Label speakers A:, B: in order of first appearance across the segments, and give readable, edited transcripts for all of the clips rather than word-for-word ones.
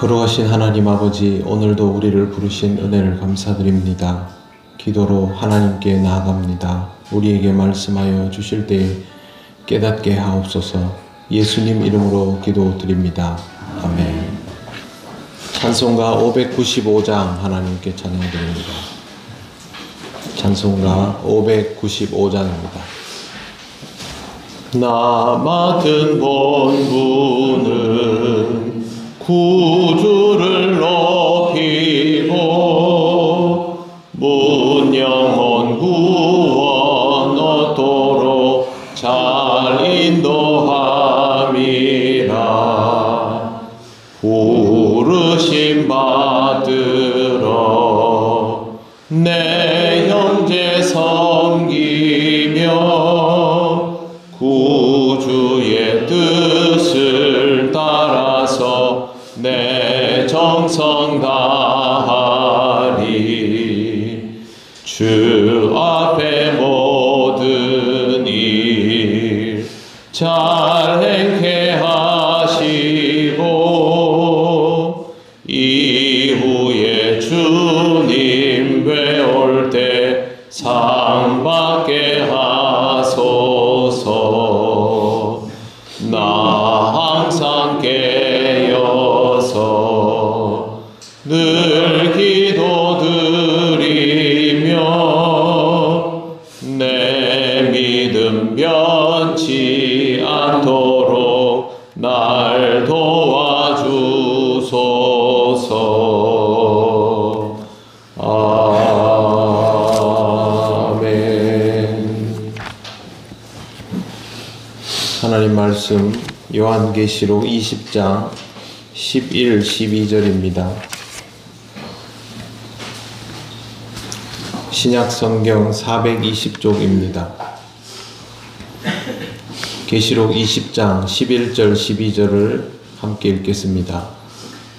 A: 거룩하신 하나님 아버지, 오늘도 우리를 부르신 은혜를 감사드립니다. 기도로 하나님께 나아갑니다. 우리에게 말씀하여 주실 때에 깨닫게 하옵소서. 예수님 이름으로 기도드립니다. 아멘. 찬송가 595장 하나님께 찬양드립니다. 찬송가 595장입니다. 나 맡은 본분은 구주를 높이고 문영원 구원 얻도록 잘 인도함이라. 부르심 받들어 내 형제 섬기며 구주의 뜻을 따라서 내 정성 다하리. 주 앞에 모든 일 잘 행케 하시고 이후에 주님 뵈올 때 상 받게 하소서. 나 항상 깨어서 늘 기도드리며 내 믿음 변치 않도록 날 도와주소서. 아멘. 하나님 말씀 요한계시록 20장 11, 12절입니다. 신약성경 420쪽입니다. 계시록 20장 11절 12절을 함께 읽겠습니다.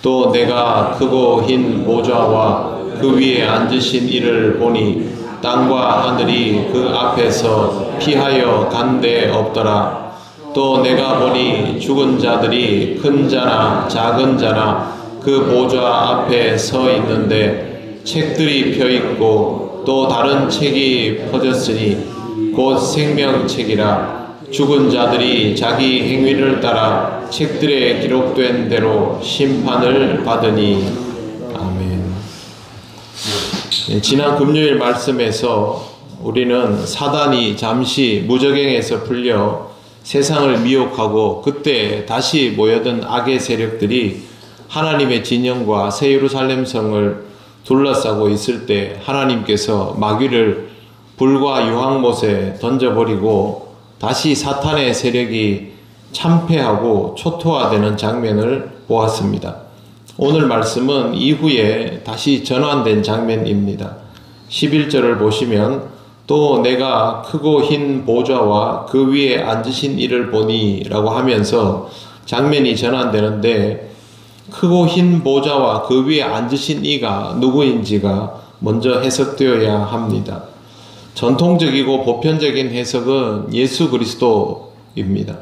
A: 또 내가 크고 흰 보좌와 그 위에 앉으신 이를 보니 땅과 하늘이 그 앞에서 피하여 간 데 없더라. 또 내가 보니 죽은 자들이 큰 자나 작은 자나 그 보좌 앞에 서 있는데 책들이 펴 있고 또 다른 책이 퍼졌으니 곧 생명책이라. 죽은 자들이 자기 행위를 따라 책들에 기록된 대로 심판을 받으니. 아멘. 지난 금요일 말씀에서 우리는 사단이 잠시 무저갱에서 풀려 세상을 미혹하고 그때 다시 모여든 악의 세력들이 하나님의 진영과 새 예루살렘 성을 둘러싸고 있을 때 하나님께서 마귀를 불과 유황못에 던져버리고 다시 사탄의 세력이 참패하고 초토화되는 장면을 보았습니다. 오늘 말씀은 이후에 다시 전환된 장면입니다. 11절을 보시면 또 내가 크고 흰 보좌와 그 위에 앉으신 이를 보니 라고 하면서 장면이 전환되는데, 크고 흰 보좌와 그 위에 앉으신 이가 누구인지가 먼저 해석되어야 합니다. 전통적이고 보편적인 해석은 예수 그리스도입니다.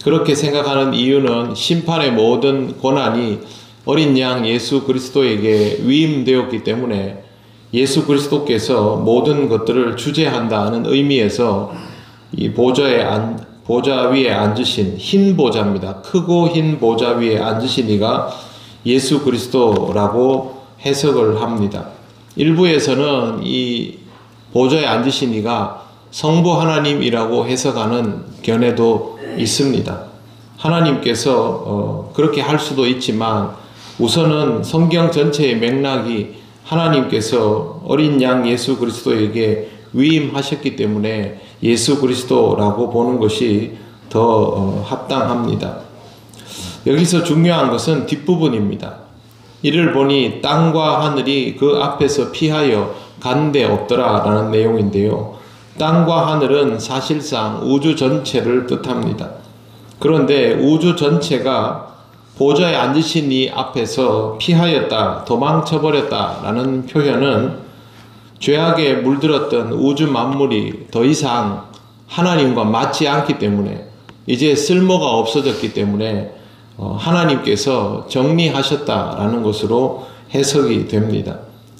A: 그렇게 생각하는 이유는 심판의 모든 권한이 어린 양 예수 그리스도에게 위임되었기 때문에 예수 그리스도께서 모든 것들을 주재한다는 의미에서 이 보좌 위에 앉으신 흰 보좌입니다. 크고 흰 보좌 위에 앉으신 이가 예수 그리스도라고 해석을 합니다. 일부에서는 이 보좌에 앉으신 이가 성부 하나님이라고 해석하는 견해도 있습니다. 하나님께서 그렇게 할 수도 있지만 우선은 성경 전체의 맥락이 하나님께서 어린 양 예수 그리스도에게 위임하셨기 때문에 예수 그리스도라고 보는 것이 더 합당합니다. 여기서 중요한 것은 뒷부분입니다. 이를 보니 땅과 하늘이 그 앞에서 피하여 간 데 없더라 라는 내용인데요. 땅과 하늘은 사실상 우주 전체를 뜻합니다. 그런데 우주 전체가 보좌에 앉으신 이 앞에서 피하였다, 도망쳐버렸다 라는 표현은 죄악에 물들었던 우주 만물이 더 이상 하나님과 맞지 않기 때문에 이제 쓸모가 없어졌기 때문에 하나님께서 정리하셨다라는 것으로 해석이 됩니다.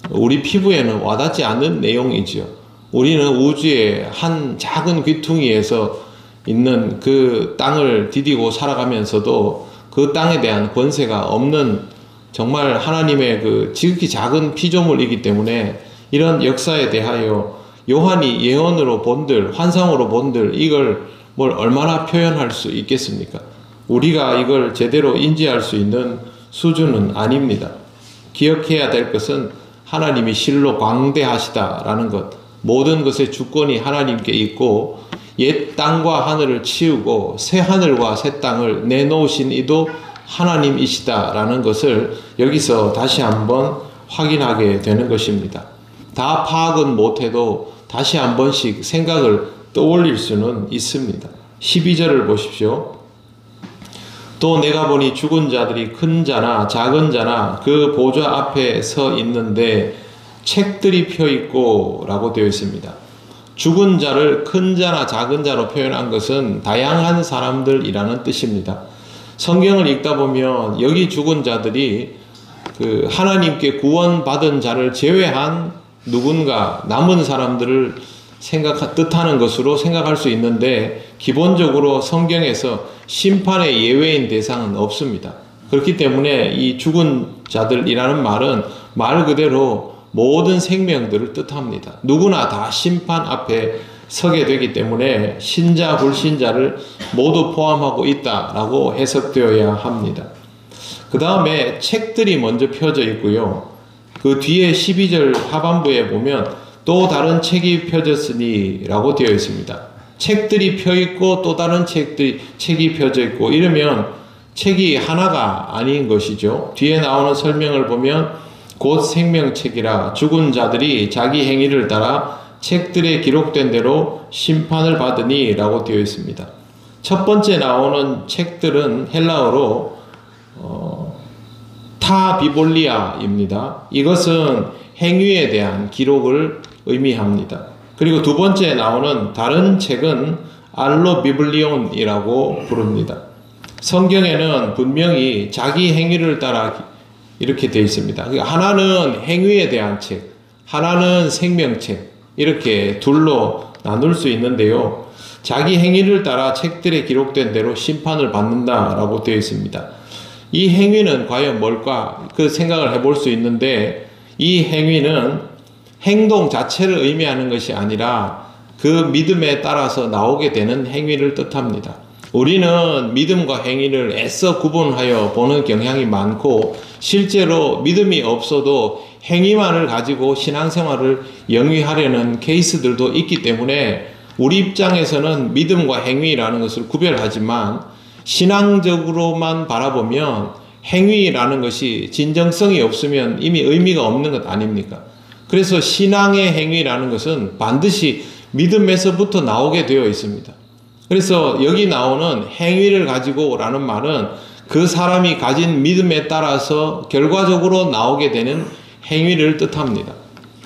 A: 우리 피부에는 와닿지 않는 내용이지요. 우리는 우주의 한 작은 귀퉁이에서 있는 그 땅을 디디고 살아가면서도 그 땅에 대한 권세가 없는 정말 하나님의 그 지극히 작은 피조물이기 때문에 이런 역사에 대하여 요한이 예언으로 본들, 환상으로 본들 이걸 뭘 얼마나 표현할 수 있겠습니까? 우리가 이걸 제대로 인지할 수 있는 수준은 아닙니다. 기억해야 될 것은 하나님이 실로 광대하시다라는 것, 모든 것의 주권이 하나님께 있고 옛 땅과 하늘을 치우고 새 하늘과 새 땅을 내놓으신 이도 하나님이시다라는 것을 여기서 다시 한번 확인하게 되는 것입니다. 다 파악은 못해도 다시 한 번씩 생각을 떠올릴 수는 있습니다. 12절을 보십시오. 또 내가 보니 죽은 자들이 큰 자나 작은 자나 그 보좌 앞에 서 있는데 책들이 펴 있고 라고 되어 있습니다. 죽은 자를 큰 자나 작은 자로 표현한 것은 다양한 사람들이라는 뜻입니다. 성경을 읽다 보면 여기 죽은 자들이 그 하나님께 구원받은 자를 제외한 누군가 남은 사람들을 뜻하는 것으로 생각할 수 있는데 기본적으로 성경에서 심판의 예외인 대상은 없습니다. 그렇기 때문에 이 죽은 자들이라는 말은 말 그대로 모든 생명들을 뜻합니다. 누구나 다 심판 앞에 서게 되기 때문에 신자 불신자를 모두 포함하고 있다라고 해석되어야 합니다. 그 다음에 책들이 먼저 펴져 있고요. 그 뒤에 12절 하반부에 보면 또 다른 책이 펴졌으니 라고 되어 있습니다. 책들이 펴 있고 또 다른 책이 펴져 있고 이러면 책이 하나가 아닌 것이죠. 뒤에 나오는 설명을 보면 곧 생명책이라 죽은 자들이 자기 행위를 따라 책들에 기록된 대로 심판을 받으니 라고 되어 있습니다. 첫 번째 나오는 책들은 헬라어로 타비볼리아입니다. 이것은 행위에 대한 기록을 의미합니다. 그리고 두 번째 나오는 다른 책은 알로비블리온이라고 부릅니다. 성경에는 분명히 자기 행위를 따라 이렇게 되어 있습니다. 하나는 행위에 대한 책, 하나는 생명책 이렇게 둘로 나눌 수 있는데요. 자기 행위를 따라 책들에 기록된 대로 심판을 받는다라고 되어 있습니다. 이 행위는 과연 뭘까? 그 생각을 해볼 수 있는데 이 행위는 행동 자체를 의미하는 것이 아니라 그 믿음에 따라서 나오게 되는 행위를 뜻합니다. 우리는 믿음과 행위를 애써 구분하여 보는 경향이 많고 실제로 믿음이 없어도 행위만을 가지고 신앙생활을 영위하려는 케이스들도 있기 때문에 우리 입장에서는 믿음과 행위라는 것을 구별하지만 신앙적으로만 바라보면 행위라는 것이 진정성이 없으면 이미 의미가 없는 것 아닙니까? 그래서 신앙의 행위라는 것은 반드시 믿음에서부터 나오게 되어 있습니다. 그래서 여기 나오는 행위를 가지고 라는 말은 그 사람이 가진 믿음에 따라서 결과적으로 나오게 되는 행위를 뜻합니다.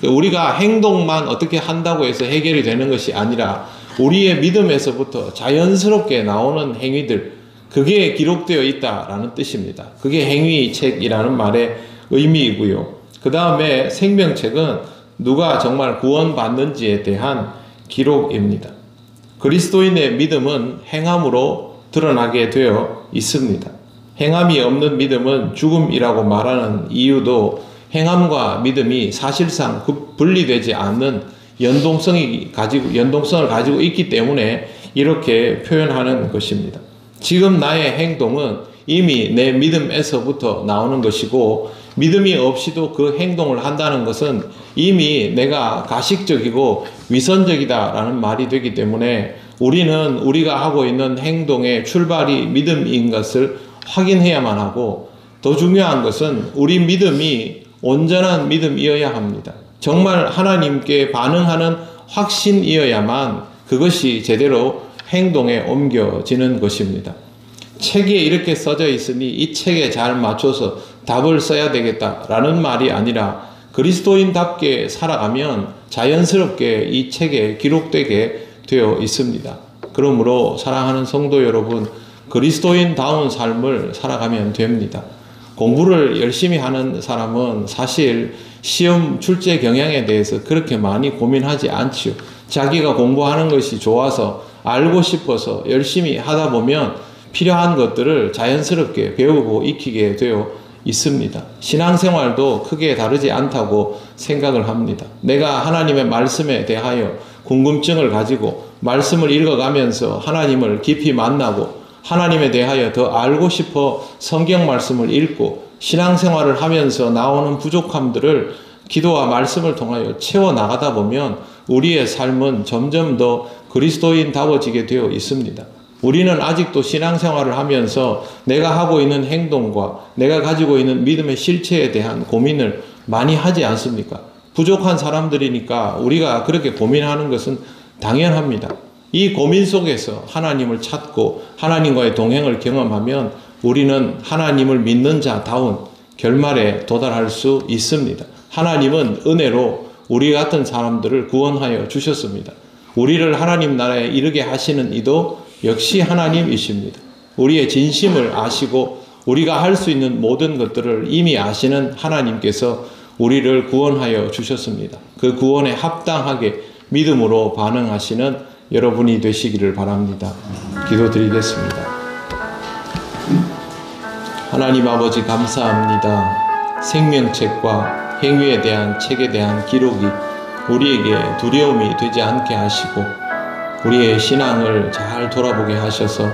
A: 우리가 행동만 어떻게 한다고 해서 해결이 되는 것이 아니라 우리의 믿음에서부터 자연스럽게 나오는 행위들, 그게 기록되어 있다라는 뜻입니다. 그게 행위책이라는 말의 의미이고요. 그 다음에 생명책은 누가 정말 구원받는지에 대한 기록입니다. 그리스도인의 믿음은 행함으로 드러나게 되어 있습니다. 행함이 없는 믿음은 죽음이라고 말하는 이유도 행함과 믿음이 사실상 분리되지 않는 연동성을 가지고 있기 때문에 이렇게 표현하는 것입니다. 지금 나의 행동은 이미 내 믿음에서부터 나오는 것이고 믿음이 없이도 그 행동을 한다는 것은 이미 내가 가식적이고 위선적이다라는 말이 되기 때문에 우리는 우리가 하고 있는 행동의 출발이 믿음인 것을 확인해야만 하고 더 중요한 것은 우리 믿음이 온전한 믿음이어야 합니다. 정말 하나님께 반응하는 확신이어야만 그것이 제대로 행동에 옮겨지는 것입니다. 책에 이렇게 써져 있으니 이 책에 잘 맞춰서 답을 써야 되겠다라는 말이 아니라 그리스도인답게 살아가면 자연스럽게 이 책에 기록되게 되어 있습니다. 그러므로 사랑하는 성도 여러분, 그리스도인다운 삶을 살아가면 됩니다. 공부를 열심히 하는 사람은 사실 시험 출제 경향에 대해서 그렇게 많이 고민하지 않지요. 자기가 공부하는 것이 좋아서 알고 싶어서 열심히 하다 보면 필요한 것들을 자연스럽게 배우고 익히게 되어 있습니다. 신앙생활도 크게 다르지 않다고 생각을 합니다. 내가 하나님의 말씀에 대하여 궁금증을 가지고 말씀을 읽어가면서 하나님을 깊이 만나고 하나님에 대하여 더 알고 싶어 성경 말씀을 읽고 신앙생활을 하면서 나오는 부족함들을 기도와 말씀을 통하여 채워나가다 보면 우리의 삶은 점점 더 그리스도인다워지게 되어 있습니다. 우리는 아직도 신앙생활을 하면서 내가 하고 있는 행동과 내가 가지고 있는 믿음의 실체에 대한 고민을 많이 하지 않습니까? 부족한 사람들이니까 우리가 그렇게 고민하는 것은 당연합니다. 이 고민 속에서 하나님을 찾고 하나님과의 동행을 경험하면 우리는 하나님을 믿는 자다운 결말에 도달할 수 있습니다. 하나님은 은혜로 우리 같은 사람들을 구원하여 주셨습니다. 우리를 하나님 나라에 이르게 하시는 이도 역시 하나님이십니다. 우리의 진심을 아시고 우리가 할 수 있는 모든 것들을 이미 아시는 하나님께서 우리를 구원하여 주셨습니다. 그 구원에 합당하게 믿음으로 반응하시는 여러분이 되시기를 바랍니다. 기도드리겠습니다. 하나님 아버지 감사합니다. 생명책과 행위에 대한 책에 대한 기록이 우리에게 두려움이 되지 않게 하시고 우리의 신앙을 잘 돌아보게 하셔서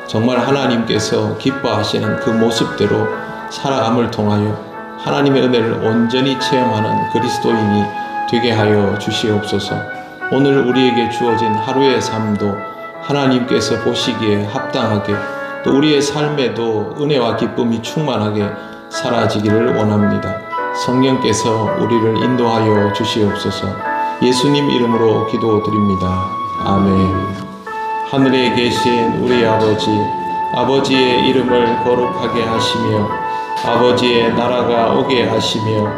A: 정말 하나님께서 기뻐하시는 그 모습대로 살아감을 통하여 하나님의 은혜를 온전히 체험하는 그리스도인이 되게 하여 주시옵소서. 오늘 우리에게 주어진 하루의 삶도 하나님께서 보시기에 합당하게 또 우리의 삶에도 은혜와 기쁨이 충만하게 사라지기를 원합니다. 성령께서 우리를 인도하여 주시옵소서. 예수님 이름으로 기도드립니다. 아멘. 하늘에 계신 우리 아버지, 아버지의 이름을 거룩하게 하시며 아버지의 나라가 오게 하시며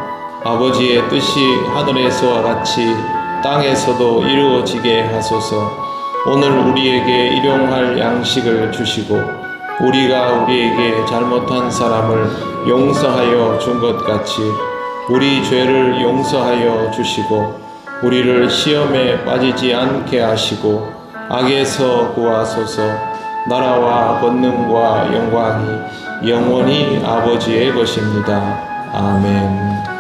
A: 아버지의 뜻이 하늘에서와 같이 땅에서도 이루어지게 하소서. 오늘 우리에게 일용할 양식을 주시고 우리가 우리에게 잘못한 사람을 용서하여 준 것 같이 우리 죄를 용서하여 주시고 우리를 시험에 빠지지 않게 하시고 악에서 구하소서. 나라와 권능과 영광이 영원히 아버지의 것입니다. 아멘.